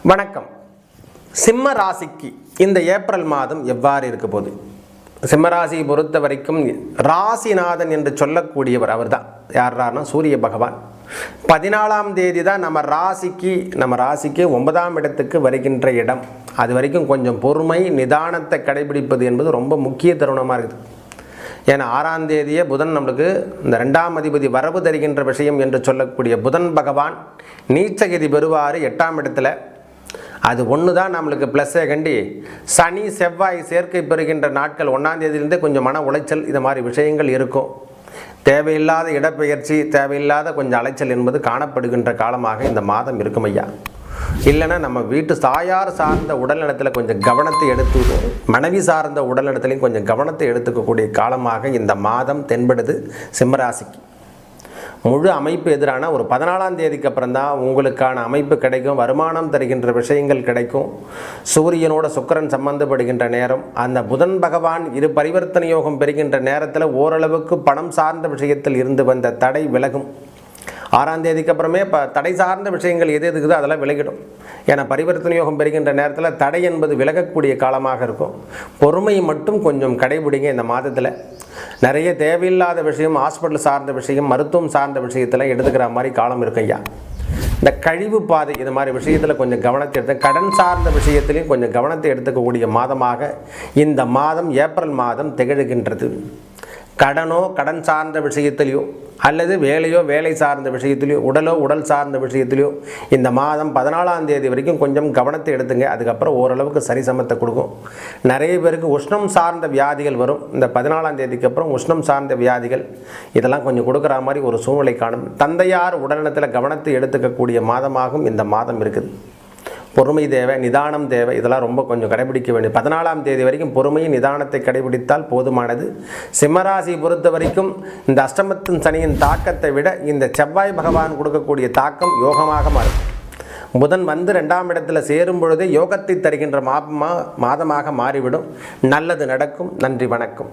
வணக்கம். சிம்ம ராசிக்கு இந்த ஏப்ரல் மாதம் எவ்வாறு இருக்க போகுது? சிம்மராசியை பொறுத்த வரைக்கும் ராசிநாதன் என்று சொல்லக்கூடியவர் அவர் தான். யார்னா சூரிய பகவான். 14ஆம் தேதி தான் நம்ம ராசிக்கு 9ஆம் இடத்துக்கு வருகின்ற இடம். அது வரைக்கும் கொஞ்சம் பொறுமை நிதானத்தை கடைபிடிப்பது என்பது ரொம்ப முக்கிய தருணமாக இருக்குது. ஏன்னா 6ஆம் தேதியே புதன் நம்மளுக்கு இந்த 2ஆம் அதிபதி வரவு தருகின்ற விஷயம் என்று சொல்லக்கூடிய புதன் பகவான் நீச்சகதி பெறுவார் 8ஆம் இடத்துல. அது ஒன்று தான் நம்மளுக்கு ப்ளஸ்ஸே கண்டி. சனி செவ்வாய் சேர்க்கை பெறுகின்ற நாட்கள் 1ஆம் தேதியிலேருந்தே கொஞ்சம் மன உளைச்சல் இது மாதிரி விஷயங்கள் இருக்கும். தேவையில்லாத இடப்பெயர்ச்சி, தேவையில்லாத கொஞ்சம் அலைச்சல் என்பது காணப்படுகின்ற காலமாக இந்த மாதம் இருக்கும் ஐயா. இல்லைன்னா நம்ம வீட்டு தாயார் சார்ந்த உடல்நலத்தில் கொஞ்சம் கவனத்தை மனைவி சார்ந்த உடல்நலத்திலையும் கொஞ்சம் கவனத்தை எடுத்துக்கக்கூடிய காலமாக இந்த மாதம் தென்படுது சிம்மராசிக்கு. முழு அமைப்பு எதிரான ஒரு 14ஆம் தேதிக்கு அப்புறம் தான் உங்களுக்கான அமைப்பு கிடைக்கும். வருமானம் தருகின்ற விஷயங்கள் கிடைக்கும். சூரியனோட சுக்கிரன் சம்பந்தப்படுகின்ற நேரம், அந்த புதன் பகவான் இரு பரிவர்த்தனை யோகம் பெறுகின்ற நேரத்தில் ஓரளவுக்கு பணம் சார்ந்த விஷயத்தில் இருந்து வந்த தடை விலகும். 6ஆம் தேதிக்கு அப்புறமே தடை சார்ந்த விஷயங்கள் எது இருக்குதோ அதெல்லாம் விலகிடும். ஏன்னா பரிவர்த்தனை யோகம் பெறுகின்ற நேரத்தில் தடை என்பது விலகக்கூடிய காலமாக இருக்கும். பொறுமை மட்டும் கொஞ்சம் கடைபிடிங்க. இந்த மாதத்தில் நிறைய தேவையில்லாத விஷயம், ஹாஸ்பிட்டல் சார்ந்த விஷயம், மருத்துவம் சார்ந்த விஷயத்தில் எடுத்துக்கிற மாதிரி காலம் இருக்கு ஐயா. இந்த கழிவு பாதை இது மாதிரி விஷயத்தில் கொஞ்சம் கவனத்தை எடுத்து, கடன் சார்ந்த விஷயத்திலையும் கொஞ்சம் கவனத்தை எடுத்துக்கக்கூடிய மாதமாக இந்த மாதம் ஏப்ரல் மாதம் திகழ்கின்றது. கடனோ கடன் சார்ந்த விஷயத்திலையோ அல்லது வேலையோ வேலை சார்ந்த விஷயத்திலையோ உடலோ உடல் சார்ந்த விஷயத்திலையோ இந்த மாதம் 14ஆம் தேதி வரைக்கும் கொஞ்சம் கவனத்தை எடுத்துங்க. அதுக்கப்புறம் ஓரளவுக்கு சரிசமத்தை கொடுக்கும். நிறைய பேருக்கு உஷ்ணம் சார்ந்த வியாதிகள் வரும். இந்த 14ஆம் தேதிக்கு அப்புறம் உஷ்ணம் சார்ந்த வியாதிகள் இதெல்லாம் கொஞ்சம் கொடுக்குற மாதிரி ஒரு சூழ்நிலை காணும். தந்தையார் உடல்நலத்தில் கவனத்தை எடுத்துக்கக்கூடிய மாதமாகவும் இந்த மாதம் இருக்குது. பொறுமை தேவை, நிதானம் தேவை. இதெல்லாம் ரொம்ப கொஞ்சம் கடைபிடிக்க வேண்டிய. 14ஆம் தேதி வரைக்கும் பொறுமையும் நிதானத்தை கடைபிடித்தால் போதுமானது. சிம்மராசி பொறுத்த வரைக்கும் இந்த அஷ்டமத்தின் சனியின் தாக்கத்தை விட இந்த செவ்வாய் பகவான் கொடுக்கக்கூடிய தாக்கம் யோகமாக மாறும். புதன் வந்து 2ஆம் இடத்துல சேரும் பொழுதே யோகத்தை தருகின்ற மாதமாக மாறிவிடும். நல்லது நடக்கும். நன்றி, வணக்கம்.